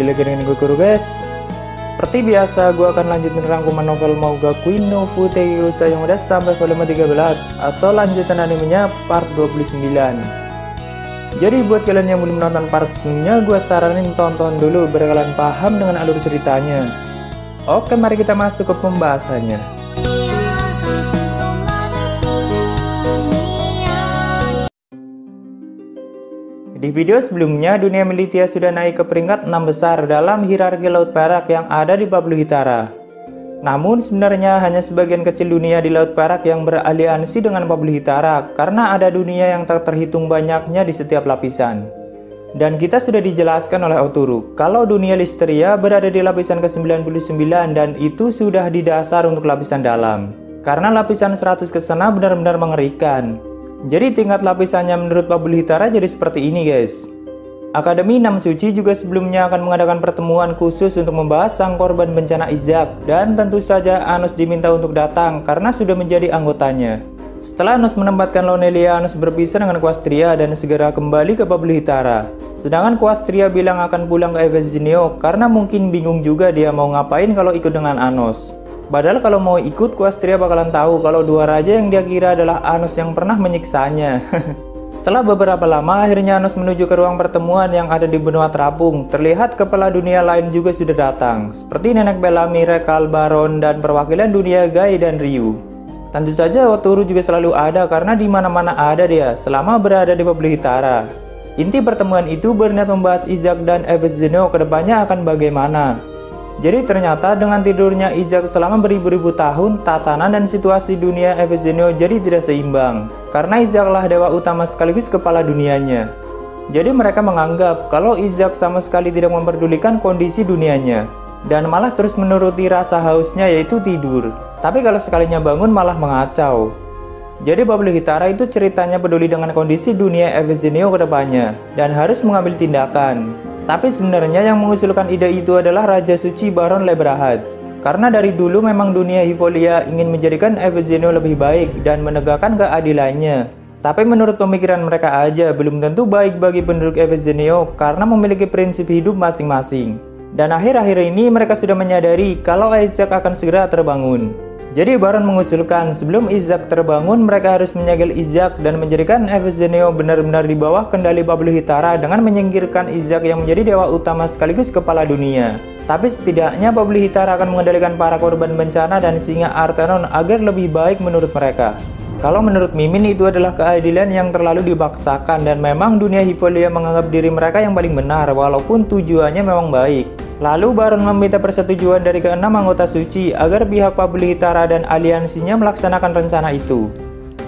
kembali lagi dengan gue Kuro guys. Seperti biasa gue akan lanjutin rangkuman novel manga Queen no Fute Gyousa yang udah sampai volume 13 atau lanjutan animenya part 29. Jadi buat kalian yang belum nonton part sebelumnya, gue saranin tonton dulu biar kalian paham dengan alur ceritanya. Oke, mari kita masuk ke pembahasannya. Di video sebelumnya, dunia Militia sudah naik ke peringkat 6 besar dalam hierarki Laut Perak yang ada di Pablo Hitara. Namun sebenarnya hanya sebagian kecil dunia di Laut Perak yang beraliansi dengan Pablo Hitara, karena ada dunia yang tak terhitung banyaknya di setiap lapisan. Dan kita sudah dijelaskan oleh Oturu, kalau dunia Listeria berada di lapisan ke-99 dan itu sudah di dasar untuk lapisan dalam. Karena lapisan 100 ke sana benar-benar mengerikan. Jadi tingkat lapisannya menurut Pablo Hitara jadi seperti ini guys. Akademi 6 Suci juga sebelumnya akan mengadakan pertemuan khusus untuk membahas sang korban bencana Izak. Dan tentu saja Anos diminta untuk datang karena sudah menjadi anggotanya. Setelah Anos menempatkan Lonelia, Anos berpisah dengan Quastria dan segera kembali ke Pablo Hitara. Sedangkan Quastria bilang akan pulang ke Evesineo karena mungkin bingung juga dia mau ngapain kalau ikut dengan Anos. Padahal kalau mau ikut, Quastria bakalan tahu kalau dua raja yang dia kira adalah Anos yang pernah menyiksanya. Setelah beberapa lama, akhirnya Anos menuju ke ruang pertemuan yang ada di benua terapung. Terlihat kepala dunia lain juga sudah datang, seperti Nenek Bellamy, Rekal, Baron, dan perwakilan dunia Guy dan Ryu. Tentu saja Oturu juga selalu ada karena di mana-mana ada dia selama berada di Pablo Hitara. Inti pertemuan itu berniat membahas Izak dan Evesineo kedepannya akan bagaimana. Jadi ternyata dengan tidurnya Izak selama beribu-ribu tahun, tatanan dan situasi dunia Evesineo jadi tidak seimbang. Karena Izaklah dewa utama sekaligus kepala dunianya. Jadi mereka menganggap kalau Izak sama sekali tidak memperdulikan kondisi dunianya. Dan malah terus menuruti rasa hausnya yaitu tidur. Tapi kalau sekalinya bangun malah mengacau. Jadi Pablo Hitara itu ceritanya peduli dengan kondisi dunia Evesineo ke depannya. Dan harus mengambil tindakan. Tapi sebenarnya yang mengusulkan ide itu adalah Raja Suci Baron Lebrahad. Karena dari dulu memang dunia Hivolia ingin menjadikan Evesineo lebih baik dan menegakkan keadilannya. Tapi menurut pemikiran mereka aja belum tentu baik bagi penduduk Evesineo karena memiliki prinsip hidup masing-masing. Dan akhir-akhir ini mereka sudah menyadari kalau Izak akan segera terbangun. Jadi Baron mengusulkan sebelum Izak terbangun mereka harus menyegel Izak dan menjadikan Evesineo benar-benar di bawah kendali Pablo Hitara dengan menyingkirkan Izak yang menjadi dewa utama sekaligus kepala dunia. Tapi setidaknya Pablo Hitara akan mengendalikan para korban bencana dan singa Artenon agar lebih baik menurut mereka. Kalau menurut Mimin itu adalah keadilan yang terlalu dipaksakan dan memang dunia Hivolia menganggap diri mereka yang paling benar walaupun tujuannya memang baik. Lalu Baron meminta persetujuan dari ke-6 anggota suci agar pihak Pablo Hitara dan aliansinya melaksanakan rencana itu,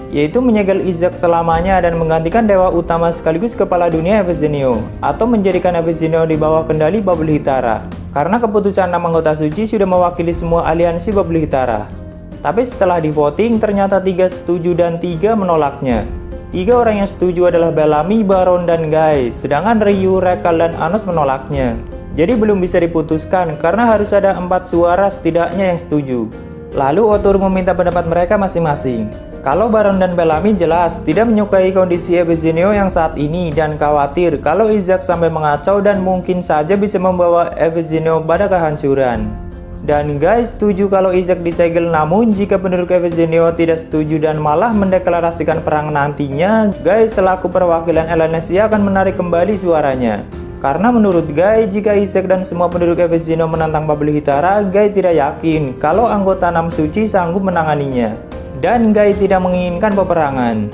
yaitu menyegel Izak selamanya dan menggantikan dewa utama sekaligus kepala dunia Evesineo, atau menjadikan Evesineo di bawah kendali Pablo Hitara. Karena keputusan 6 anggota suci sudah mewakili semua aliansi Pablo Hitara. Tapi setelah di voting ternyata 3 setuju dan 3 menolaknya. 3 orang yang setuju adalah Bellamy, Baron, dan Guy, sedangkan Ryu, Rekal, dan Anos menolaknya. Jadi belum bisa diputuskan karena harus ada 4 suara setidaknya yang setuju. Lalu Oturu meminta pendapat mereka masing-masing. Kalau Baron dan Bellamy jelas tidak menyukai kondisi Evesineo yang saat ini dan khawatir kalau Izak sampai mengacau dan mungkin saja bisa membawa Evesineo pada kehancuran. Dan Guy setuju kalau Izak disegel, namun jika penduduk Evesineo tidak setuju dan malah mendeklarasikan perang nantinya, Guy selaku perwakilan Elanesia akan menarik kembali suaranya. Karena menurut Guy, jika Izak dan semua penduduk Evesineo menantang Pablo Hitara, Guy tidak yakin kalau anggota 6 Suci sanggup menanganinya. Dan Guy tidak menginginkan peperangan.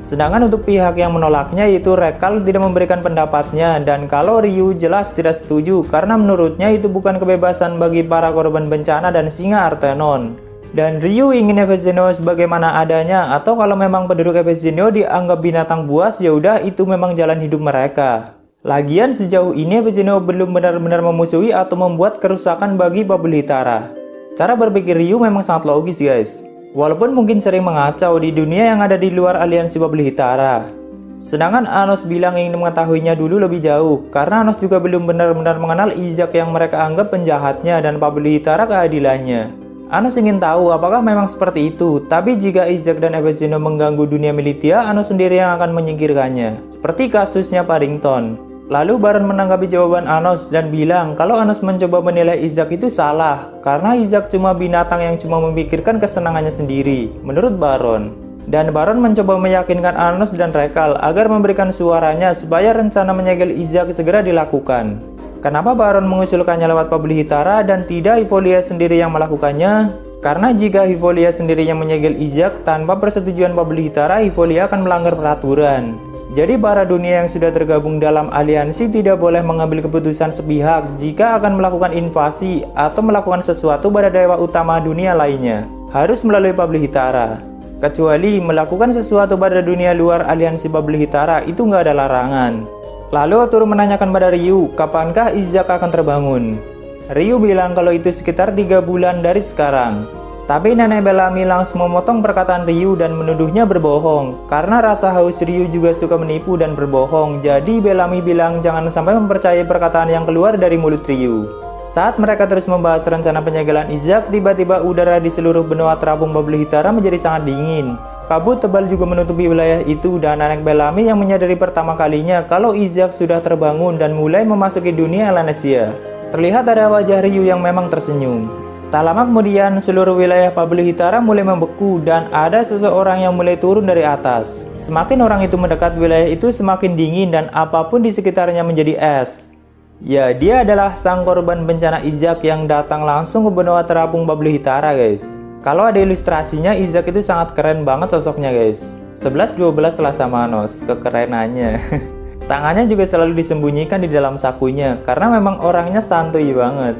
Sedangkan untuk pihak yang menolaknya yaitu Rekal tidak memberikan pendapatnya, dan kalau Ryu jelas tidak setuju karena menurutnya itu bukan kebebasan bagi para korban bencana dan singa Artenon. Dan Ryu ingin Evesineo sebagaimana adanya, atau kalau memang penduduk Evesineo dianggap binatang buas, yaudah itu memang jalan hidup mereka. Lagian sejauh ini Evesineo belum benar-benar memusuhi atau membuat kerusakan bagi Pablo Hitara. Cara berpikir Ryu memang sangat logis guys. Walaupun mungkin sering mengacau di dunia yang ada di luar aliansi Pablo Hitara. Sedangkan Anos bilang ingin mengetahuinya dulu lebih jauh, karena Anos juga belum benar-benar mengenal Izak yang mereka anggap penjahatnya dan Pablo Hitara keadilannya. Anos ingin tahu apakah memang seperti itu, tapi jika Izak dan Evesineo mengganggu dunia Militia, Anos sendiri yang akan menyingkirkannya. Seperti kasusnya Paddington. Lalu Baron menanggapi jawaban Anos dan bilang kalau Anos mencoba menilai Isaac itu salah karena Isaac cuma binatang yang cuma memikirkan kesenangannya sendiri, menurut Baron. Dan Baron mencoba meyakinkan Anos dan Rekal agar memberikan suaranya supaya rencana menyegel Isaac segera dilakukan. Kenapa Baron mengusulkannya lewat Pablo Hitara dan tidak Hivolia sendiri yang melakukannya? Karena jika Hivolia sendiri yang menyegel Isaac tanpa persetujuan Pablo Hitara, Hivolia akan melanggar peraturan. Jadi para dunia yang sudah tergabung dalam aliansi tidak boleh mengambil keputusan sepihak jika akan melakukan invasi atau melakukan sesuatu pada dewa utama dunia lainnya. Harus melalui Pablo Hitara. Kecuali melakukan sesuatu pada dunia luar aliansi Pablo Hitara itu nggak ada larangan. Lalu Oturu menanyakan pada Ryu, kapankah Isaac akan terbangun? Ryu bilang kalau itu sekitar 3 bulan dari sekarang. Tapi Nenek Bellamy langsung memotong perkataan Ryu dan menuduhnya berbohong. Karena rasa haus Ryu juga suka menipu dan berbohong. Jadi Bellamy bilang jangan sampai mempercayai perkataan yang keluar dari mulut Ryu. Saat mereka terus membahas rencana penyegelan Isaac, tiba-tiba udara di seluruh benua terapung Pablo Hitara menjadi sangat dingin. Kabut tebal juga menutupi wilayah itu dan Nenek Bellamy yang menyadari pertama kalinya kalau Isaac sudah terbangun dan mulai memasuki dunia Elanesia. Terlihat ada wajah Ryu yang memang tersenyum. Tak lama kemudian, seluruh wilayah Pablo Hitara mulai membeku dan ada seseorang yang mulai turun dari atas. Semakin orang itu mendekat, wilayah itu semakin dingin dan apapun di sekitarnya menjadi es. Ya, dia adalah sang korban bencana Isaac yang datang langsung ke benua terapung Pablo Hitara, guys. Kalau ada ilustrasinya, Isaac itu sangat keren banget sosoknya, guys. 11-12 telah sama Anos, kekerenannya. Tangannya juga selalu disembunyikan di dalam sakunya, karena memang orangnya santuy banget.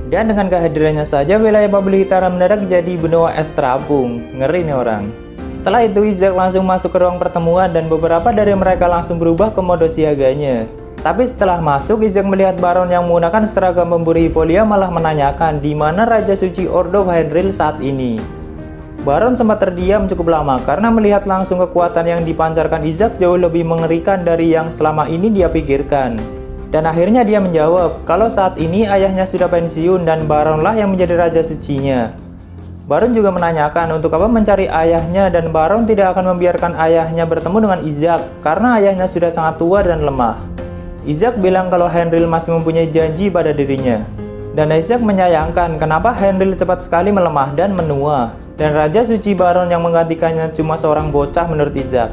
Dan dengan kehadirannya saja wilayah Pablo Hitara mendadak jadi benua es terapung. Ngeri nih orang. Setelah itu Isaac langsung masuk ke ruang pertemuan dan beberapa dari mereka langsung berubah ke mode siaganya. Tapi setelah masuk, Isaac melihat Baron yang menggunakan seragam pemburu Hivolia malah menanyakan di mana Raja Suci Ordo Fenrir saat ini. Baron sempat terdiam cukup lama karena melihat langsung kekuatan yang dipancarkan Isaac jauh lebih mengerikan dari yang selama ini dia pikirkan. Dan akhirnya dia menjawab kalau saat ini ayahnya sudah pensiun dan Baronlah yang menjadi Raja Sucinya. Baron juga menanyakan untuk apa mencari ayahnya dan Baron tidak akan membiarkan ayahnya bertemu dengan Isaac karena ayahnya sudah sangat tua dan lemah. Isaac bilang kalau Henril masih mempunyai janji pada dirinya. Dan Isaac menyayangkan kenapa Henril cepat sekali melemah dan menua. Dan Raja Suci Baron yang menggantikannya cuma seorang bocah menurut Isaac.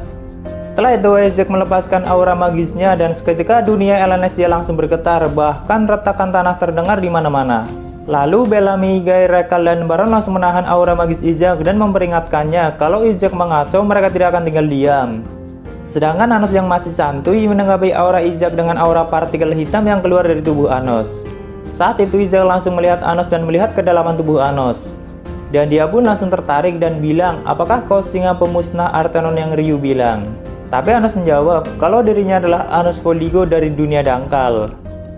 Setelah itu Isaac melepaskan aura magisnya dan seketika dunia Elanesia langsung bergetar, bahkan retakan tanah terdengar di mana-mana. Lalu Bellamy, Guy, Rekal, dan Baron langsung menahan aura magis Isaac dan memperingatkannya kalau Isaac mengacau mereka tidak akan tinggal diam. Sedangkan Anos yang masih santuy menanggapi aura Isaac dengan aura partikel hitam yang keluar dari tubuh Anos. Saat itu Isaac langsung melihat Anos dan melihat kedalaman tubuh Anos. Dan dia pun langsung tertarik dan bilang, apakah kau singa pemusnah Artenon yang Ryu bilang? Tapi Anos menjawab kalau dirinya adalah Anos Voligo dari dunia dangkal.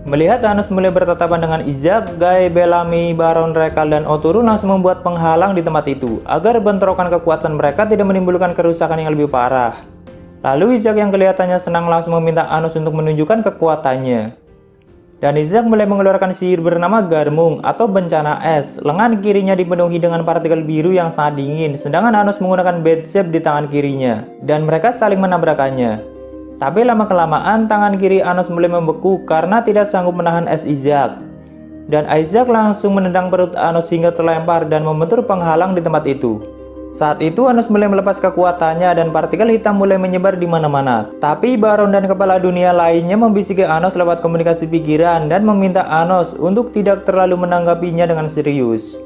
Melihat Anos mulai bertatapan dengan Isaac, Guy, Bellamy, Baron, Rekal, dan Oturu langsung membuat penghalang di tempat itu agar bentrokan kekuatan mereka tidak menimbulkan kerusakan yang lebih parah. Lalu Isaac yang kelihatannya senang langsung meminta Anos untuk menunjukkan kekuatannya. Dan Isaac mulai mengeluarkan sihir bernama Garmung atau bencana es. Lengan kirinya dipenuhi dengan partikel biru yang sangat dingin, sedangkan Anos menggunakan bed shape di tangan kirinya. Dan mereka saling menabrakannya. Tapi lama-kelamaan tangan kiri Anos mulai membeku karena tidak sanggup menahan es Isaac. Dan Isaac langsung menendang perut Anos hingga terlempar dan membentur penghalang di tempat itu. Saat itu Anos mulai melepas kekuatannya dan partikel hitam mulai menyebar di mana-mana. Tapi Baron dan kepala dunia lainnya membisiki Anos lewat komunikasi pikiran dan meminta Anos untuk tidak terlalu menanggapinya dengan serius.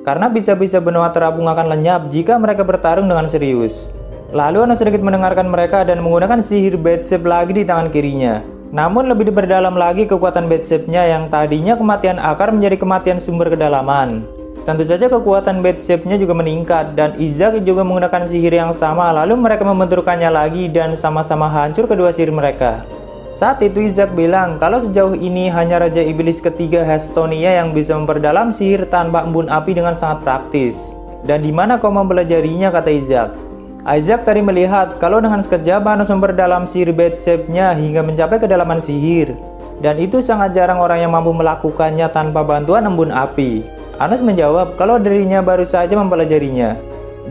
Karena bisa-bisa benua terapung akan lenyap jika mereka bertarung dengan serius. Lalu Anos sedikit mendengarkan mereka dan menggunakan sihir bed shape lagi di tangan kirinya. Namun lebih diperdalam lagi kekuatan bed shape-nya yang tadinya kematian akar menjadi kematian sumber kedalaman. Tentu saja kekuatan bed shape-nya juga meningkat dan Isaac juga menggunakan sihir yang sama lalu mereka membenturkannya lagi dan sama-sama hancur kedua sihir mereka. Saat itu Isaac bilang kalau sejauh ini hanya Raja Iblis ketiga Hestonia yang bisa memperdalam sihir tanpa embun api dengan sangat praktis. Dan di mana kau mempelajarinya, kata Isaac. Isaac tadi melihat kalau dengan sekejap Anos memperdalam sihir bed shape-nya hingga mencapai kedalaman sihir. Dan itu sangat jarang orang yang mampu melakukannya tanpa bantuan embun api. Anos menjawab kalau dirinya baru saja mempelajarinya.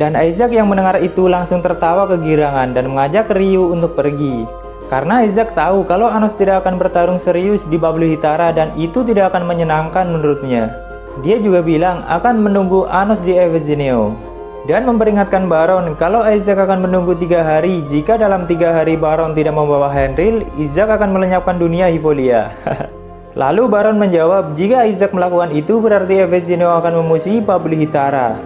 Dan Isaac yang mendengar itu langsung tertawa kegirangan dan mengajak Ryu untuk pergi. Karena Isaac tahu kalau Anos tidak akan bertarung serius di Bubble Hitara dan itu tidak akan menyenangkan menurutnya. Dia juga bilang akan menunggu Anos di Evesineo dan memperingatkan Baron kalau Isaac akan menunggu 3 hari. Jika dalam 3 hari Baron tidak membawa Henryl, Isaac akan melenyapkan dunia Hivolia. Lalu Baron menjawab jika Isaac melakukan itu berarti Evesineo akan memusuhi Bubble Hitara.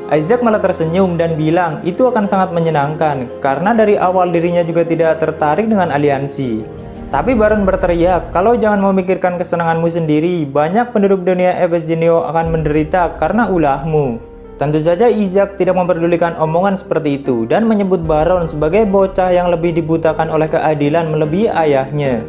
Isaac malah tersenyum dan bilang itu akan sangat menyenangkan karena dari awal dirinya juga tidak tertarik dengan aliansi. Tapi Baron berteriak kalau jangan memikirkan kesenanganmu sendiri, banyak penduduk dunia Evesineo akan menderita karena ulahmu. Tentu saja Isaac tidak memperdulikan omongan seperti itu dan menyebut Baron sebagai bocah yang lebih dibutakan oleh keadilan melebihi ayahnya.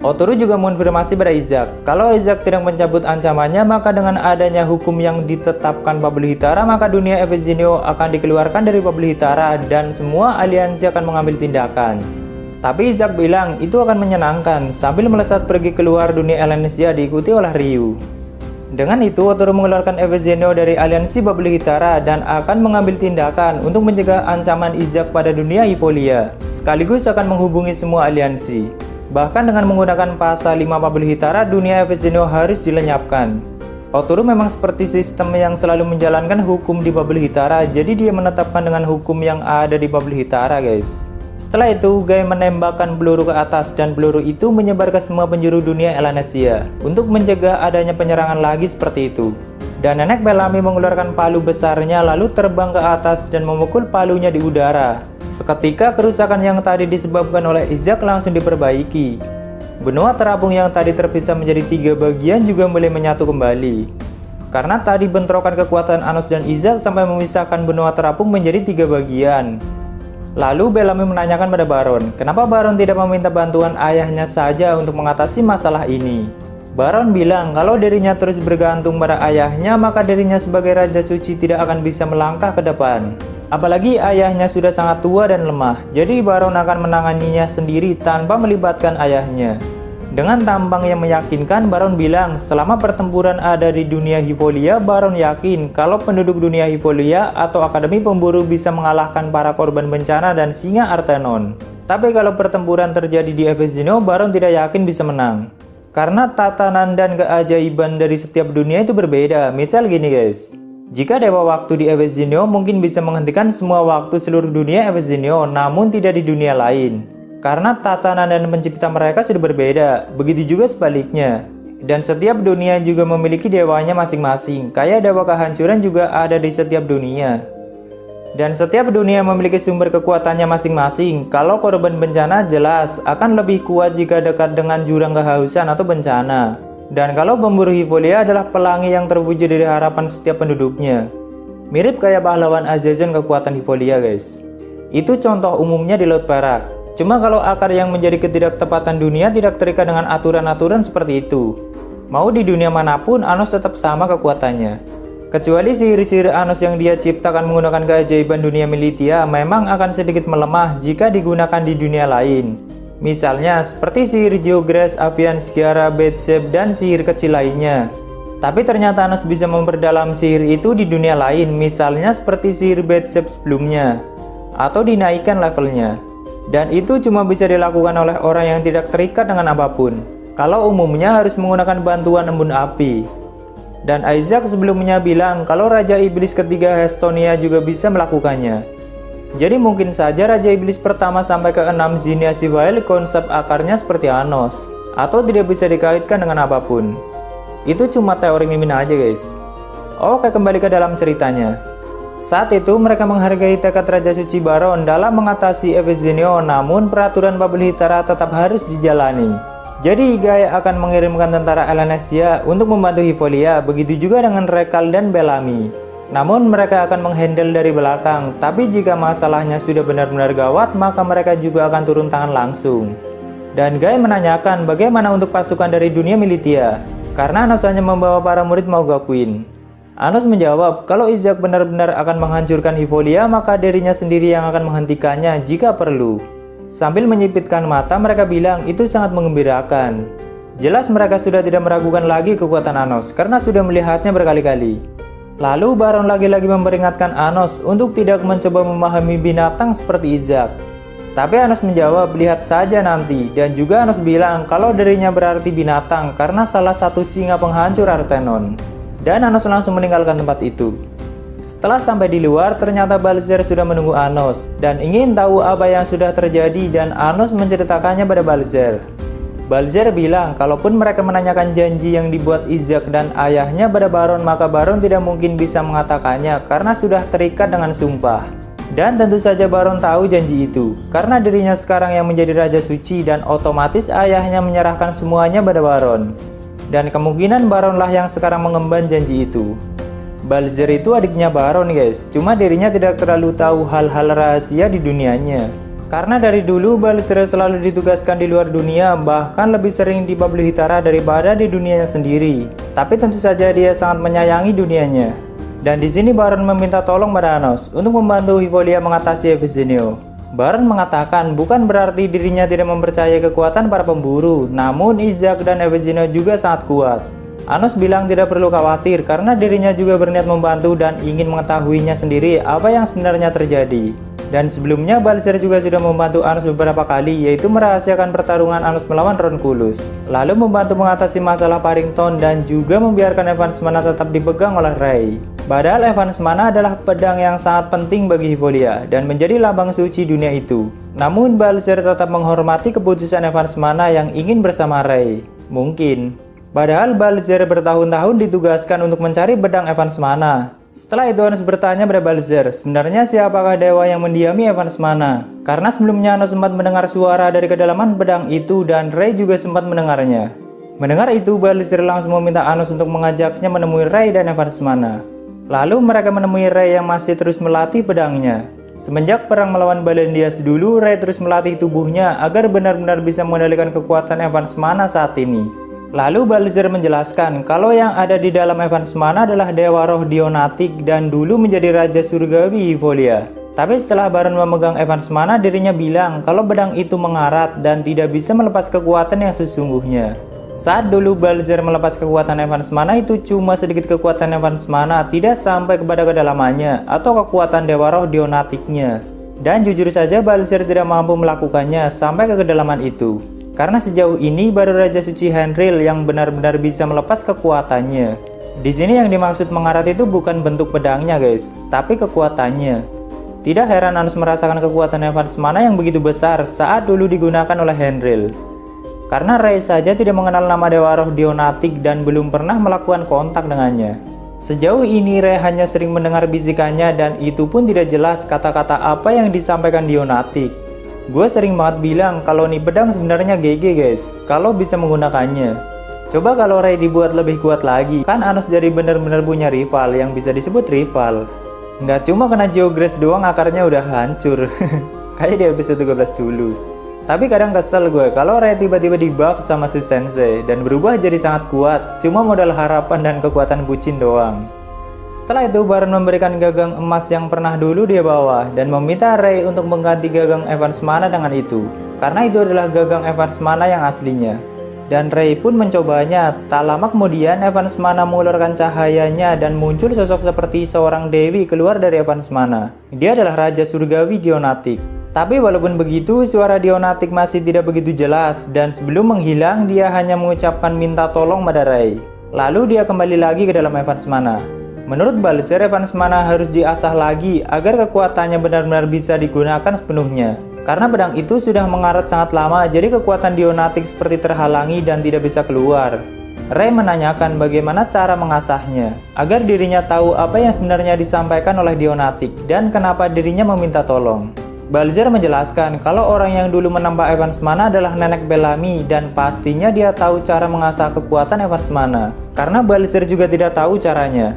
Oturu juga mengonfirmasi pada Isaac kalau Isaac tidak mencabut ancamannya, maka dengan adanya hukum yang ditetapkan Bubble Hitara, maka dunia Evesineo akan dikeluarkan dari Bubble Hitara dan semua aliansi akan mengambil tindakan. Tapi Isaac bilang itu akan menyenangkan sambil melesat pergi keluar dunia Elenicia diikuti oleh Ryu. Dengan itu Oturu mengeluarkan Evesineo dari aliansi Bubble Hitara dan akan mengambil tindakan untuk mencegah ancaman Isaac pada dunia Hivolia, sekaligus akan menghubungi semua aliansi. Bahkan dengan menggunakan pasal 5 Bubble Hitara, dunia Evesineo harus dilenyapkan. Oturu memang seperti sistem yang selalu menjalankan hukum di Bubble Hitara, jadi dia menetapkan dengan hukum yang ada di Bubble Hitara, guys. Setelah itu, Guy menembakkan peluru ke atas dan peluru itu menyebar ke semua penjuru dunia Elenicia untuk mencegah adanya penyerangan lagi seperti itu. Dan nenek Bellamy mengeluarkan palu besarnya lalu terbang ke atas dan memukul palunya di udara. Seketika kerusakan yang tadi disebabkan oleh Isaac langsung diperbaiki. Benua terapung yang tadi terpisah menjadi 3 bagian juga mulai menyatu kembali. Karena tadi bentrokan kekuatan Anos dan Isaac sampai memisahkan benua terapung menjadi 3 bagian. Lalu Bellamy menanyakan pada Baron, kenapa Baron tidak meminta bantuan ayahnya saja untuk mengatasi masalah ini. Baron bilang kalau dirinya terus bergantung pada ayahnya, maka dirinya sebagai Raja Suci tidak akan bisa melangkah ke depan. Apalagi ayahnya sudah sangat tua dan lemah, jadi Baron akan menanganinya sendiri tanpa melibatkan ayahnya. Dengan tampang yang meyakinkan, Baron bilang selama pertempuran ada di dunia Hivolia, Baron yakin kalau penduduk dunia Hivolia atau Akademi Pemburu bisa mengalahkan para korban bencana dan singa Artenon. Tapi kalau pertempuran terjadi di Evesineo, Baron tidak yakin bisa menang. Karena tatanan dan keajaiban dari setiap dunia itu berbeda. Misal gini guys, jika Dewa Waktu di Evesineo mungkin bisa menghentikan semua waktu seluruh dunia Evesineo, namun tidak di dunia lain. Karena tatanan dan pencipta mereka sudah berbeda, begitu juga sebaliknya. Dan setiap dunia juga memiliki dewanya masing-masing, kayak dewa kehancuran juga ada di setiap dunia. Dan setiap dunia memiliki sumber kekuatannya masing-masing. Kalau korban bencana jelas akan lebih kuat jika dekat dengan jurang kehausan atau bencana. Dan kalau pemburu Hivolia adalah pelangi yang terwujud dari harapan setiap penduduknya. Mirip kayak pahlawan Azazel kekuatan Hivolia guys. Itu contoh umumnya di Laut Perak. Cuma kalau akar yang menjadi ketidaktepatan dunia tidak terikat dengan aturan-aturan seperti itu. Mau di dunia manapun Anos tetap sama kekuatannya. Kecuali sihir-sihir Anos yang dia ciptakan menggunakan keajaiban dunia Militia memang akan sedikit melemah jika digunakan di dunia lain. Misalnya seperti sihir Geogras, Avian, Sciara, Bedsep, dan sihir kecil lainnya. Tapi ternyata Anos bisa memperdalam sihir itu di dunia lain, misalnya seperti sihir Bedsep sebelumnya, atau dinaikkan levelnya. Dan itu cuma bisa dilakukan oleh orang yang tidak terikat dengan apapun. Kalau umumnya harus menggunakan bantuan embun api. Dan Isaac sebelumnya bilang kalau Raja Iblis ketiga Hestonia juga bisa melakukannya. Jadi mungkin saja Raja Iblis pertama sampai ke-6 Zinnia Sivael konsep akarnya seperti Anos, atau tidak bisa dikaitkan dengan apapun. Itu cuma teori mimin aja guys. Oke, kembali ke dalam ceritanya. Saat itu mereka menghargai tekad Raja Suci Baron dalam mengatasi Evesineo, namun peraturan Bubble Hitara tetap harus dijalani. Jadi Guy akan mengirimkan tentara Elenicia untuk membantu Hivolia, begitu juga dengan Rekal dan Bellamy. Namun mereka akan menghandle dari belakang, tapi jika masalahnya sudah benar-benar gawat, maka mereka juga akan turun tangan langsung. Dan Guy menanyakan bagaimana untuk pasukan dari dunia Militia, karena Anos hanya membawa para murid Mauga Queen. Anos menjawab kalau Isaac benar-benar akan menghancurkan Hivolia, maka dirinya sendiri yang akan menghentikannya jika perlu. Sambil menyipitkan mata, mereka bilang itu sangat mengembirakan. Jelas mereka sudah tidak meragukan lagi kekuatan Anos karena sudah melihatnya berkali-kali. Lalu Baron lagi-lagi memperingatkan Anos untuk tidak mencoba memahami binatang seperti Isaac. Tapi Anos menjawab, lihat saja nanti, dan juga Anos bilang kalau dirinya berarti binatang karena salah satu singa penghancur Artenon. Dan Anos langsung meninggalkan tempat itu. Setelah sampai di luar, ternyata Balzer sudah menunggu Anos dan ingin tahu apa yang sudah terjadi, dan Anos menceritakannya pada Balzer. Balzer bilang kalaupun mereka menanyakan janji yang dibuat Isaac dan ayahnya pada Baron, maka Baron tidak mungkin bisa mengatakannya karena sudah terikat dengan sumpah. Dan tentu saja Baron tahu janji itu karena dirinya sekarang yang menjadi Raja Suci, dan otomatis ayahnya menyerahkan semuanya pada Baron. Dan kemungkinan Baronlah yang sekarang mengemban janji itu. Balzer itu adiknya Baron guys, cuma dirinya tidak terlalu tahu hal-hal rahasia di dunianya. Karena dari dulu Balzer selalu ditugaskan di luar dunia, bahkan lebih sering di Bablu Hitara daripada di dunianya sendiri. Tapi tentu saja dia sangat menyayangi dunianya. Dan di sini Baron meminta tolong pada Anos untuk membantu Hivolia mengatasi Evesinio. Baron mengatakan bukan berarti dirinya tidak mempercayai kekuatan para pemburu, namun Isaac dan Evesinio juga sangat kuat. Anos bilang tidak perlu khawatir karena dirinya juga berniat membantu dan ingin mengetahuinya sendiri apa yang sebenarnya terjadi. Dan sebelumnya Balzer juga sudah membantu Anos beberapa kali, yaitu merahasiakan pertarungan Anos melawan Ronculus, lalu membantu mengatasi masalah Parrington, dan juga membiarkan Evans Mana tetap dipegang oleh Ray. Padahal Evans Mana adalah pedang yang sangat penting bagi Hivolia dan menjadi lambang suci dunia itu. Namun Balzer tetap menghormati keputusan Evans Mana yang ingin bersama Ray. Mungkin. Padahal Balzer bertahun-tahun ditugaskan untuk mencari pedang Evans Mana. Setelah itu Anos bertanya pada Balzer, sebenarnya siapakah dewa yang mendiami Evans Mana? Karena sebelumnya Anos sempat mendengar suara dari kedalaman pedang itu dan Ray juga sempat mendengarnya. Mendengar itu, Balzer langsung meminta Anos untuk mengajaknya menemui Ray dan Evans Mana. Lalu mereka menemui Ray yang masih terus melatih pedangnya. Semenjak perang melawan Balendias dulu, Ray terus melatih tubuhnya agar benar-benar bisa mengendalikan kekuatan Evans Mana saat ini. Lalu Balzer menjelaskan kalau yang ada di dalam Evans Mana adalah Dewa Roh Dionatik dan dulu menjadi Raja Surgawi Hivolia. Tapi setelah Baron memegang Evans Mana, dirinya bilang kalau pedang itu mengarat dan tidak bisa melepas kekuatan yang sesungguhnya. Saat dulu Balzer melepas kekuatan Evans Mana, itu cuma sedikit kekuatan Evans Mana, tidak sampai kepada kedalamannya atau kekuatan Dewa Roh Dionatiknya. Dan jujur saja Balzer tidak mampu melakukannya sampai ke kedalaman itu. Karena sejauh ini baru Raja Suci Henril yang benar-benar bisa melepas kekuatannya. Di sini yang dimaksud mengarat itu bukan bentuk pedangnya guys, tapi kekuatannya. Tidak heran Anos merasakan kekuatan Evans Mana yang begitu besar saat dulu digunakan oleh Henril. Karena Ray saja tidak mengenal nama Dewa Roh Dionatik dan belum pernah melakukan kontak dengannya. Sejauh ini Ray hanya sering mendengar bisikannya dan itu pun tidak jelas kata-kata apa yang disampaikan Dionatik. Gue sering banget bilang kalau nih pedang sebenarnya GG guys, kalau bisa menggunakannya. Coba kalau Ray dibuat lebih kuat lagi, kan Anos jadi bener-bener punya rival yang bisa disebut rival. Nggak cuma kena Geograce doang akarnya udah hancur. Kayak di episode 13 dulu. Tapi kadang kesel gue kalau Ray tiba-tiba di buff sama si Sensei dan berubah jadi sangat kuat, cuma modal harapan dan kekuatan bucin doang. Setelah itu Baron memberikan gagang emas yang pernah dulu dia bawa dan meminta Ray untuk mengganti gagang Evans Mana dengan itu, karena itu adalah gagang Evans Mana yang aslinya. Dan Ray pun mencobanya. Tak lama kemudian Evans Mana mengeluarkan cahayanya dan muncul sosok seperti seorang dewi keluar dari Evans Mana. Dia adalah Raja Surgawi Dionatik. Tapi walaupun begitu, suara Dionatik masih tidak begitu jelas dan sebelum menghilang dia hanya mengucapkan minta tolong pada Ray. Lalu dia kembali lagi ke dalam Evans Mana. Menurut Balzer, Evans Mana harus diasah lagi agar kekuatannya benar-benar bisa digunakan sepenuhnya. Karena pedang itu sudah mengarat sangat lama, jadi kekuatan Dionatik seperti terhalangi dan tidak bisa keluar. Ray menanyakan bagaimana cara mengasahnya, agar dirinya tahu apa yang sebenarnya disampaikan oleh Dionatik dan kenapa dirinya meminta tolong. Balzer menjelaskan kalau orang yang dulu menambah Evans Mana adalah Nenek Bellamy dan pastinya dia tahu cara mengasah kekuatan Evans Mana. Karena Balzer juga tidak tahu caranya.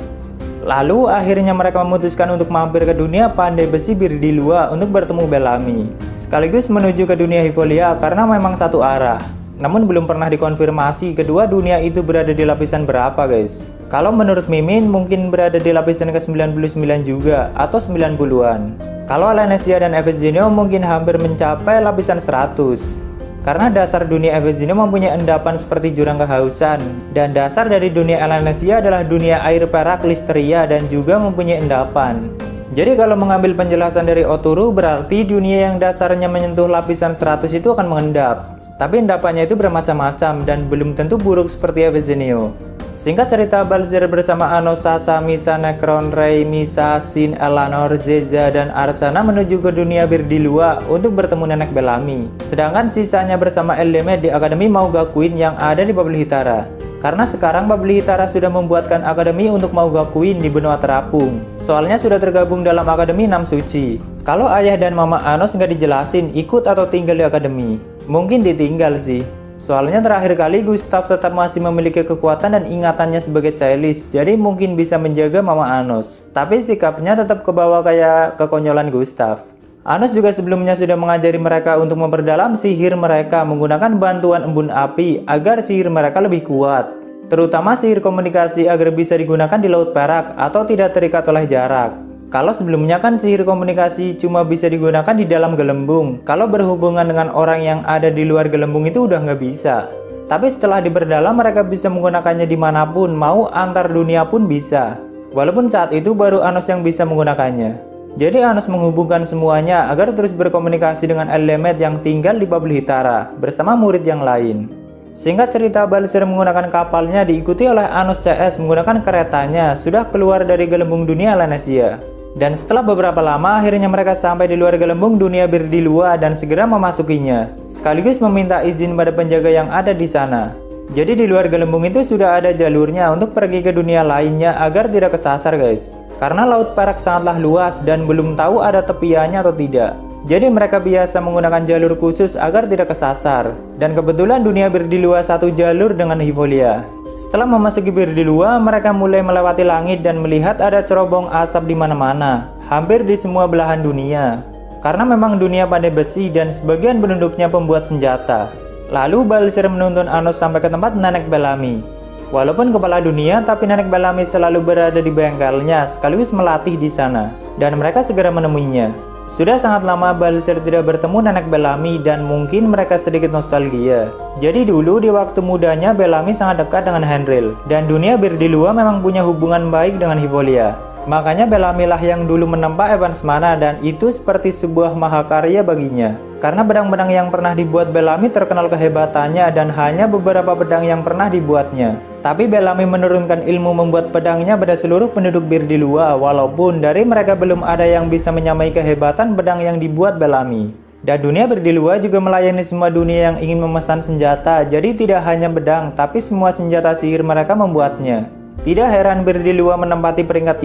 Lalu akhirnya mereka memutuskan untuk mampir ke dunia Pandai Besi Birdilua untuk bertemu Bellamy, sekaligus menuju ke dunia Hivolia karena memang satu arah. Namun belum pernah dikonfirmasi kedua dunia itu berada di lapisan berapa guys. Kalau menurut Mimin mungkin berada di lapisan ke-99 juga atau 90-an. Kalau Alanesia dan Evesinio mungkin hampir mencapai lapisan 100. Karena dasar dunia Evesinio mempunyai endapan seperti jurang kehausan, dan dasar dari dunia Alanesia adalah dunia air perak Listeria dan juga mempunyai endapan. Jadi kalau mengambil penjelasan dari Oturu, berarti dunia yang dasarnya menyentuh lapisan 100 itu akan mengendap. Tapi endapannya itu bermacam-macam dan belum tentu buruk seperti Avicenio. Singkat cerita, Balzer bersama Anosa, Misa, Necron, Rey, Misa, Sin, Eleanor, Zeza, dan Arcana menuju ke dunia Birdilua untuk bertemu Nenek Bellamy. Sedangkan sisanya bersama Eldemet di Akademi Mauga Queen yang ada di Babel Hitara. Karena sekarang Babel Hitara sudah membuatkan akademi untuk Mauga Queen di benua terapung. Soalnya sudah tergabung dalam Akademi 6 Suci. Kalau ayah dan mama Anos nggak dijelasin ikut atau tinggal di akademi. Mungkin ditinggal sih. Soalnya terakhir kali Gustav tetap masih memiliki kekuatan dan ingatannya sebagai Chalice, jadi mungkin bisa menjaga Mama Anos. Tapi sikapnya tetap kebawa kayak kekonyolan Gustav. Anos juga sebelumnya sudah mengajari mereka untuk memperdalam sihir mereka menggunakan bantuan embun api agar sihir mereka lebih kuat. Terutama sihir komunikasi agar bisa digunakan di Laut Perak atau tidak terikat oleh jarak. Kalau sebelumnya kan sihir komunikasi cuma bisa digunakan di dalam gelembung. Kalau berhubungan dengan orang yang ada di luar gelembung itu udah nggak bisa. Tapi setelah diperdalam mereka bisa menggunakannya dimanapun, mau antar dunia pun bisa. Walaupun saat itu baru Anos yang bisa menggunakannya. Jadi Anos menghubungkan semuanya agar terus berkomunikasi dengan Eldemet yang tinggal di Babel Hitara bersama murid yang lain. Singkat cerita, Balzer menggunakan kapalnya diikuti oleh Anos CS menggunakan keretanya sudah keluar dari gelembung dunia Lanesia. Dan setelah beberapa lama, akhirnya mereka sampai di luar gelembung dunia Birdilua dan segera memasukinya, sekaligus meminta izin pada penjaga yang ada di sana. Jadi di luar gelembung itu sudah ada jalurnya untuk pergi ke dunia lainnya agar tidak kesasar guys. Karena Laut Perak sangatlah luas dan belum tahu ada tepiannya atau tidak. Jadi mereka biasa menggunakan jalur khusus agar tidak kesasar. Dan kebetulan dunia Birdilua satu jalur dengan Hivolia. Setelah memasuki Birdilua, mereka mulai melewati langit dan melihat ada cerobong asap di mana-mana, hampir di semua belahan dunia. Karena memang dunia pandai besi dan sebagian penduduknya pembuat senjata. Lalu Balzer menuntun Anos sampai ke tempat Nenek Bellamy. Walaupun kepala dunia, tapi Nenek Bellamy selalu berada di bengkelnya sekaligus melatih di sana. Dan mereka segera menemuinya. Sudah sangat lama Balzer tidak bertemu Nenek Bellamy dan mungkin mereka sedikit nostalgia. Jadi dulu di waktu mudanya Bellamy sangat dekat dengan Henril. Dan dunia Birdilua memang punya hubungan baik dengan Hivolia. Makanya Bellamy lah yang dulu menempa Evans Mana dan itu seperti sebuah mahakarya baginya. Karena pedang-pedang yang pernah dibuat Bellamy terkenal kehebatannya dan hanya beberapa pedang yang pernah dibuatnya. Tapi Bellamy menurunkan ilmu membuat pedangnya pada seluruh penduduk Birdilua walaupun dari mereka belum ada yang bisa menyamai kehebatan pedang yang dibuat Bellamy. Dan dunia Birdilua juga melayani semua dunia yang ingin memesan senjata, jadi tidak hanya pedang tapi semua senjata sihir mereka membuatnya. Tidak heran Birdilua menempati peringkat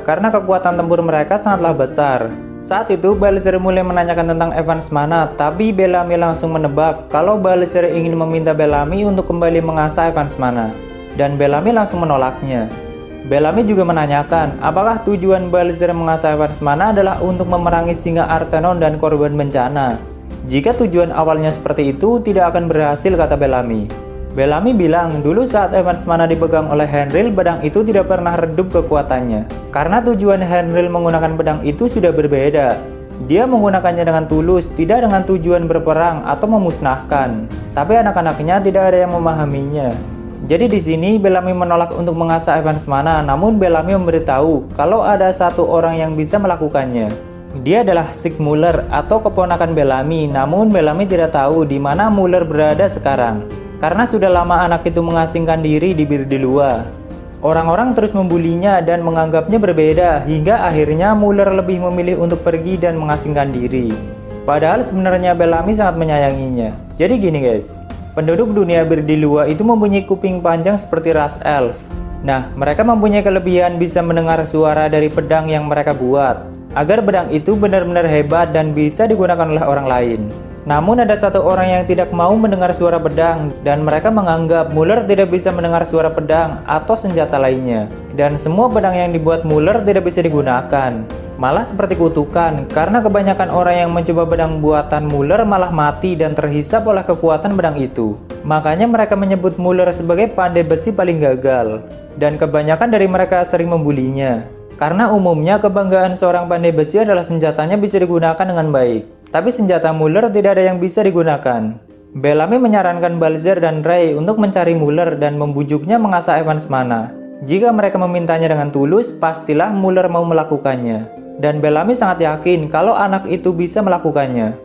3 karena kekuatan tempur mereka sangatlah besar. Saat itu Balzer mulai menanyakan tentang Evans Mana, tapi Bellamy langsung menebak kalau Balzer ingin meminta Bellamy untuk kembali mengasah Evans Mana. Dan Bellamy langsung menolaknya. Bellamy juga menanyakan apakah tujuan Balzer mengasah Evans Mana adalah untuk memerangi singa Artenon dan korban bencana. Jika tujuan awalnya seperti itu tidak akan berhasil, kata Bellamy. Bellamy bilang dulu saat Evans Mana dipegang oleh Henril, pedang itu tidak pernah redup kekuatannya. Karena tujuan Henril menggunakan pedang itu sudah berbeda. Dia menggunakannya dengan tulus, tidak dengan tujuan berperang atau memusnahkan. Tapi anak-anaknya tidak ada yang memahaminya. Jadi di sini Bellamy menolak untuk mengasah Evans Mana, namun Bellamy memberitahu kalau ada satu orang yang bisa melakukannya. Dia adalah Sig Muller atau keponakan Bellamy, namun Bellamy tidak tahu di mana Muller berada sekarang. Karena sudah lama anak itu mengasingkan diri di Birdilua. Orang-orang terus membulinya dan menganggapnya berbeda, hingga akhirnya Muller lebih memilih untuk pergi dan mengasingkan diri. Padahal sebenarnya Bellamy sangat menyayanginya. Jadi gini guys, penduduk dunia Birdilua itu mempunyai kuping panjang seperti ras elf. Nah, mereka mempunyai kelebihan bisa mendengar suara dari pedang yang mereka buat, agar pedang itu benar-benar hebat dan bisa digunakan oleh orang lain. Namun ada satu orang yang tidak mau mendengar suara pedang dan mereka menganggap Muller tidak bisa mendengar suara pedang atau senjata lainnya. Dan semua pedang yang dibuat Muller tidak bisa digunakan. Malah seperti kutukan karena kebanyakan orang yang mencoba pedang buatan Muller malah mati dan terhisap oleh kekuatan pedang itu. Makanya mereka menyebut Muller sebagai pandai besi paling gagal. Dan kebanyakan dari mereka sering membulinya. Karena umumnya kebanggaan seorang pandai besi adalah senjatanya bisa digunakan dengan baik. Tapi senjata Muller tidak ada yang bisa digunakan. Bellamy menyarankan Balzer dan Rey untuk mencari Muller dan membujuknya mengasah Evans Mana. Jika mereka memintanya dengan tulus, pastilah Muller mau melakukannya. Dan Bellamy sangat yakin kalau anak itu bisa melakukannya.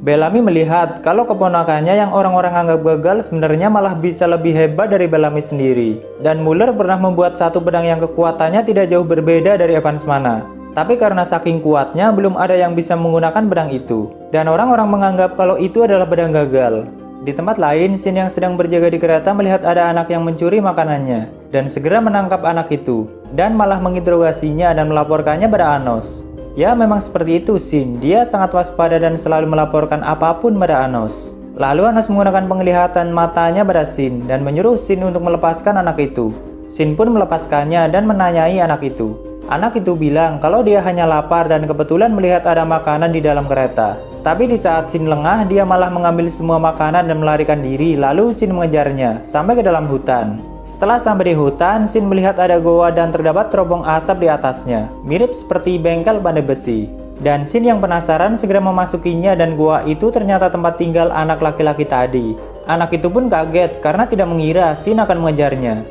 Bellamy melihat kalau keponakannya yang orang-orang anggap gagal sebenarnya malah bisa lebih hebat dari Bellamy sendiri. Dan Muller pernah membuat satu pedang yang kekuatannya tidak jauh berbeda dari Evans Mana. Tapi karena saking kuatnya belum ada yang bisa menggunakan pedang itu. Dan orang-orang menganggap kalau itu adalah pedang gagal. Di tempat lain, Shin yang sedang berjaga di kereta melihat ada anak yang mencuri makanannya. Dan segera menangkap anak itu. Dan malah menginterogasinya dan melaporkannya pada Anos. Ya memang seperti itu Shin, dia sangat waspada dan selalu melaporkan apapun pada Anos. Lalu Anos menggunakan penglihatan matanya pada Shin dan menyuruh Shin untuk melepaskan anak itu. Shin pun melepaskannya dan menanyai anak itu. Anak itu bilang kalau dia hanya lapar dan kebetulan melihat ada makanan di dalam kereta. Tapi di saat Shin lengah, dia malah mengambil semua makanan dan melarikan diri, lalu Shin mengejarnya sampai ke dalam hutan. Setelah sampai di hutan, Shin melihat ada goa dan terdapat terobong asap di atasnya, mirip seperti bengkel pandai besi. Dan Shin yang penasaran segera memasukinya dan goa itu ternyata tempat tinggal anak laki-laki tadi. Anak itu pun kaget karena tidak mengira Shin akan mengejarnya.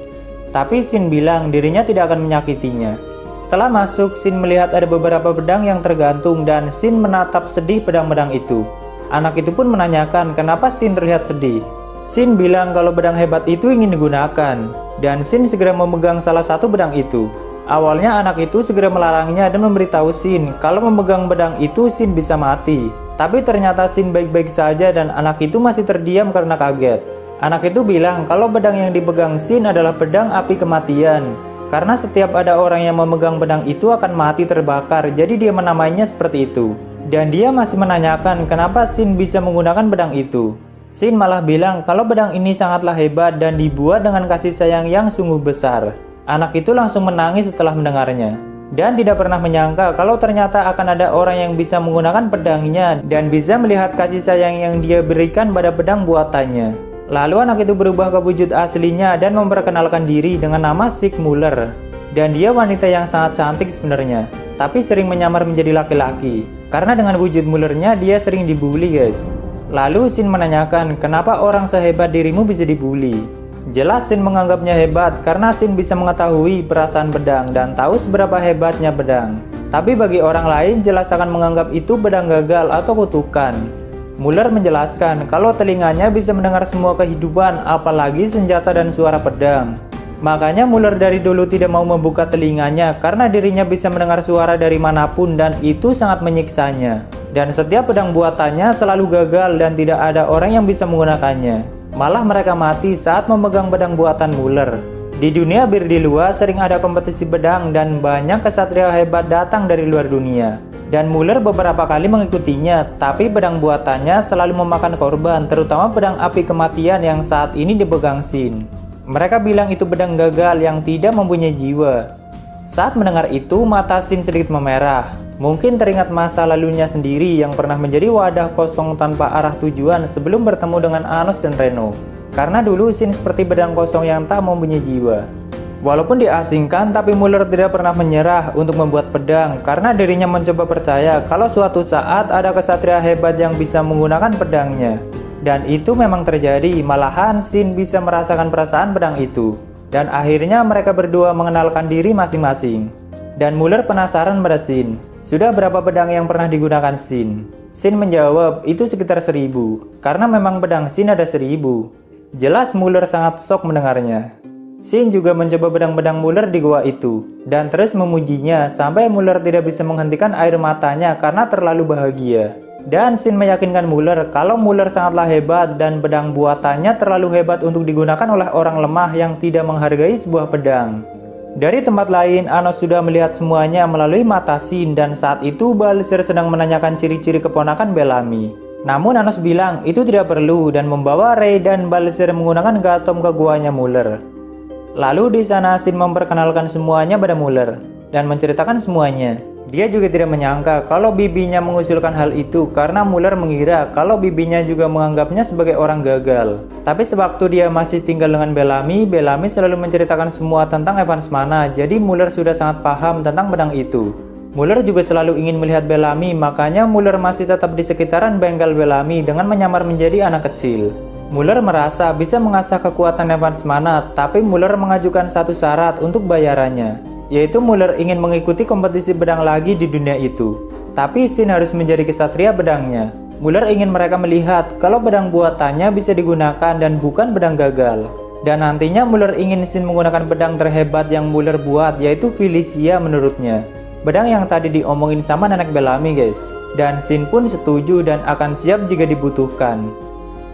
Tapi Shin bilang dirinya tidak akan menyakitinya. Setelah masuk, Shin melihat ada beberapa pedang yang tergantung dan Shin menatap sedih pedang-pedang itu. Anak itu pun menanyakan kenapa Shin terlihat sedih. Shin bilang kalau pedang hebat itu ingin digunakan, dan Shin segera memegang salah satu pedang itu. Awalnya anak itu segera melarangnya dan memberitahu Shin kalau memegang pedang itu Shin bisa mati. Tapi ternyata Shin baik-baik saja dan anak itu masih terdiam karena kaget. Anak itu bilang kalau pedang yang dipegang Shin adalah pedang api kematian. Karena setiap ada orang yang memegang pedang itu akan mati terbakar, jadi dia menamainya seperti itu. Dan dia masih menanyakan kenapa Shin bisa menggunakan pedang itu. Shin malah bilang kalau pedang ini sangatlah hebat dan dibuat dengan kasih sayang yang sungguh besar. Anak itu langsung menangis setelah mendengarnya. Dan tidak pernah menyangka kalau ternyata akan ada orang yang bisa menggunakan pedangnya dan bisa melihat kasih sayang yang dia berikan pada pedang buatannya. Lalu anak itu berubah ke wujud aslinya dan memperkenalkan diri dengan nama Sig Muller. Dan dia wanita yang sangat cantik sebenarnya, tapi sering menyamar menjadi laki-laki. Karena dengan wujud Mullernya dia sering dibully guys. Lalu Shin menanyakan kenapa orang sehebat dirimu bisa dibully. Jelas Shin menganggapnya hebat karena Shin bisa mengetahui perasaan pedang dan tahu seberapa hebatnya pedang. Tapi bagi orang lain jelas akan menganggap itu pedang gagal atau kutukan. Muller menjelaskan kalau telinganya bisa mendengar semua kehidupan, apalagi senjata dan suara pedang. Makanya Muller dari dulu tidak mau membuka telinganya karena dirinya bisa mendengar suara dari manapun dan itu sangat menyiksanya. Dan setiap pedang buatannya selalu gagal dan tidak ada orang yang bisa menggunakannya. Malah mereka mati saat memegang pedang buatan Muller. Di dunia bir di luar sering ada kompetisi pedang dan banyak kesatria hebat datang dari luar dunia. Dan Muller beberapa kali mengikutinya, tapi pedang buatannya selalu memakan korban, terutama pedang api kematian yang saat ini dipegang Shin. Mereka bilang itu pedang gagal yang tidak mempunyai jiwa. Saat mendengar itu, mata Shin sedikit memerah. Mungkin teringat masa lalunya sendiri yang pernah menjadi wadah kosong tanpa arah tujuan sebelum bertemu dengan Anos dan Reno. Karena dulu Shin seperti pedang kosong yang tak mempunyai jiwa. Walaupun diasingkan, tapi Muller tidak pernah menyerah untuk membuat pedang karena dirinya mencoba percaya kalau suatu saat ada kesatria hebat yang bisa menggunakan pedangnya. Dan itu memang terjadi, malahan Shin bisa merasakan perasaan pedang itu. Dan akhirnya mereka berdua mengenalkan diri masing-masing. Dan Muller penasaran pada Shin, sudah berapa pedang yang pernah digunakan Shin? Shin menjawab, itu sekitar 1000, karena memang pedang Shin ada 1000. Jelas Muller sangat shock mendengarnya. Shin juga mencoba pedang-pedang Muller di gua itu, dan terus memujinya sampai Muller tidak bisa menghentikan air matanya karena terlalu bahagia. Dan Shin meyakinkan Muller kalau Muller sangatlah hebat dan pedang buatannya terlalu hebat untuk digunakan oleh orang lemah yang tidak menghargai sebuah pedang. Dari tempat lain, Anos sudah melihat semuanya melalui mata Shin dan saat itu Balser sedang menanyakan ciri-ciri keponakan Bellamy. Namun Anos bilang itu tidak perlu dan membawa Ray dan Balser menggunakan gatom ke guanya Muller. Lalu di sana Shin memperkenalkan semuanya pada Muller dan menceritakan semuanya. Dia juga tidak menyangka kalau bibinya mengusulkan hal itu karena Muller mengira kalau bibinya juga menganggapnya sebagai orang gagal. Tapi sewaktu dia masih tinggal dengan Bellamy, Bellamy selalu menceritakan semua tentang Evans Mana, jadi Muller sudah sangat paham tentang pedang itu. Muller juga selalu ingin melihat Bellamy, makanya Muller masih tetap di sekitaran bengkel Bellamy dengan menyamar menjadi anak kecil. Muller merasa bisa mengasah kekuatan Evans Mana, tapi Muller mengajukan satu syarat untuk bayarannya, yaitu Muller ingin mengikuti kompetisi pedang lagi di dunia itu. Tapi Shin harus menjadi kesatria pedangnya. Muller ingin mereka melihat kalau pedang buatannya bisa digunakan dan bukan pedang gagal. Dan nantinya Muller ingin Shin menggunakan pedang terhebat yang Muller buat, yaitu Felicia menurutnya. Pedang yang tadi diomongin sama nenek Bellamy guys. Dan Shin pun setuju dan akan siap jika dibutuhkan.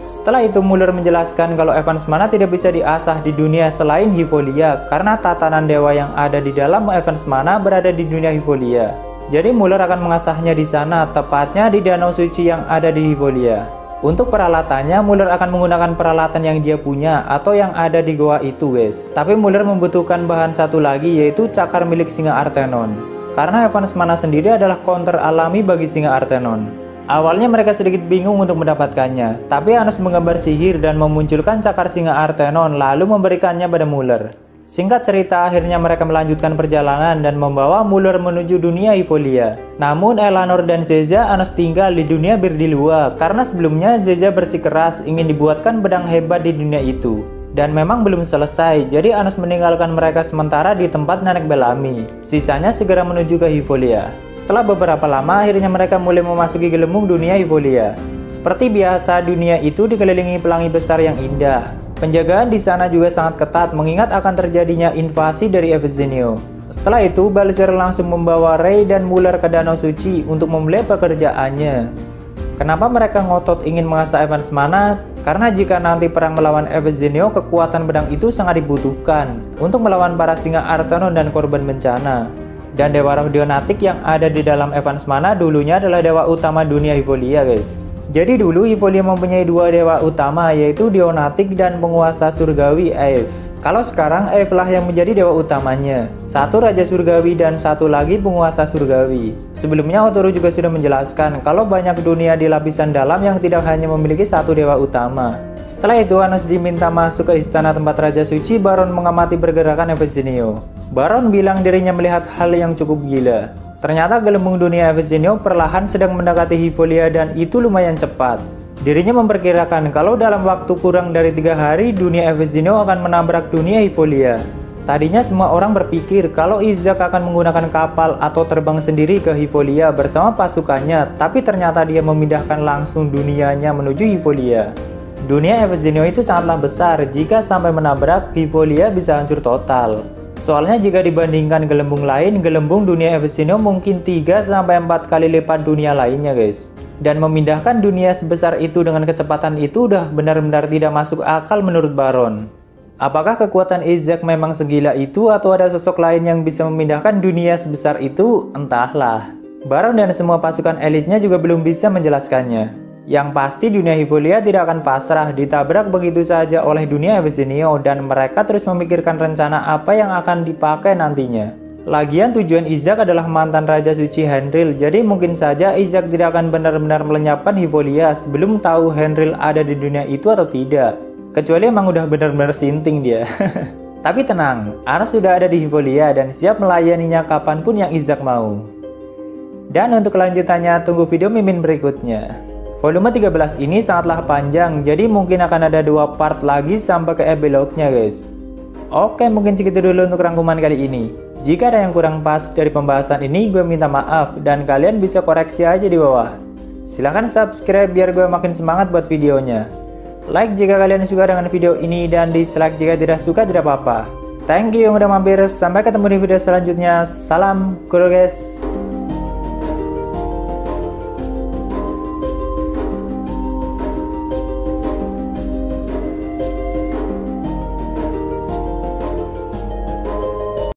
Setelah itu Muller menjelaskan kalau Evans Mana tidak bisa diasah di dunia selain Hivolia karena tatanan dewa yang ada di dalam Evans Mana berada di dunia Hivolia. Jadi Muller akan mengasahnya di sana, tepatnya di danau suci yang ada di Hivolia. Untuk peralatannya, Muller akan menggunakan peralatan yang dia punya atau yang ada di goa itu guys. Tapi Muller membutuhkan bahan satu lagi, yaitu cakar milik singa Artenon. Karena Evans Mana sendiri adalah counter alami bagi singa Artenon. Awalnya mereka sedikit bingung untuk mendapatkannya, tapi Anos menggambar sihir dan memunculkan cakar singa Artenon lalu memberikannya pada Muller. Singkat cerita, akhirnya mereka melanjutkan perjalanan dan membawa Muller menuju dunia Hivolia. Namun Eleanor dan Zeza Anos tinggal di dunia Berdilua karena sebelumnya Zeza bersikeras ingin dibuatkan pedang hebat di dunia itu. Dan memang belum selesai, jadi Anos meninggalkan mereka sementara di tempat nenek Bellamy. Sisanya segera menuju ke Hivolia. Setelah beberapa lama, akhirnya mereka mulai memasuki gelembung dunia Hivolia. Seperti biasa, dunia itu dikelilingi pelangi besar yang indah. Penjagaan di sana juga sangat ketat mengingat akan terjadinya invasi dari Evenzinho. Setelah itu, Balzer langsung membawa Ray dan Muller ke Danau Suci untuk memulai pekerjaannya. Kenapa mereka ngotot ingin mengasah Evans Mana? Karena jika nanti perang melawan Evenzinho, kekuatan pedang itu sangat dibutuhkan untuk melawan para singa Artenon dan korban bencana. Dan Dewa Roh Dionatik yang ada di dalam Evans Mana dulunya adalah dewa utama dunia Hivolia guys. Jadi dulu Hivolia mempunyai dua dewa utama, yaitu Dionatik dan penguasa surgawi Eve. Kalau sekarang Eve lah yang menjadi dewa utamanya. Satu raja surgawi dan satu lagi penguasa surgawi. Sebelumnya Otoro juga sudah menjelaskan kalau banyak dunia di lapisan dalam yang tidak hanya memiliki satu dewa utama. Setelah itu Anos diminta masuk ke istana tempat Raja Suci Baron mengamati pergerakan Evenzinho. Baron bilang dirinya melihat hal yang cukup gila. Ternyata gelembung dunia Evenzinho perlahan sedang mendekati Hivolia dan itu lumayan cepat. Dirinya memperkirakan kalau dalam waktu kurang dari 3 hari dunia Evenzinho akan menabrak dunia Hivolia. Tadinya semua orang berpikir kalau Isaac akan menggunakan kapal atau terbang sendiri ke Hivolia bersama pasukannya, tapi ternyata dia memindahkan langsung dunianya menuju Hivolia. Dunia Evenzinho itu sangatlah besar, jika sampai menabrak Hivolia bisa hancur total. Soalnya jika dibandingkan gelembung lain, gelembung dunia Evenzinho mungkin 3-4 kali lipat dunia lainnya guys. Dan memindahkan dunia sebesar itu dengan kecepatan itu udah benar-benar tidak masuk akal menurut Baron. Apakah kekuatan Isaac memang segila itu atau ada sosok lain yang bisa memindahkan dunia sebesar itu? Entahlah. Baron dan semua pasukan elitnya juga belum bisa menjelaskannya. Yang pasti dunia Hivolia tidak akan pasrah ditabrak begitu saja oleh dunia Evenzinho dan mereka terus memikirkan rencana apa yang akan dipakai nantinya. Lagian tujuan Isaac adalah mantan Raja Suci Henril, jadi mungkin saja Isaac tidak akan benar-benar melenyapkan Hivolia sebelum tahu Henril ada di dunia itu atau tidak. Kecuali emang udah benar-benar sinting dia. Tapi tenang, Anos sudah ada di Hivolia dan siap melayaninya kapanpun yang Isaac mau. Dan untuk kelanjutannya tunggu video Mimin berikutnya. Volume 13 ini sangatlah panjang, jadi mungkin akan ada 2 part lagi sampai ke epilognya guys. Oke, mungkin segitu dulu untuk rangkuman kali ini. Jika ada yang kurang pas dari pembahasan ini, gue minta maaf dan kalian bisa koreksi aja di bawah. Silahkan subscribe biar gue makin semangat buat videonya. Like jika kalian suka dengan video ini dan dislike jika tidak suka tidak apa-apa. Thank you yang udah mampir, sampai ketemu di video selanjutnya. Salam Kuro guys.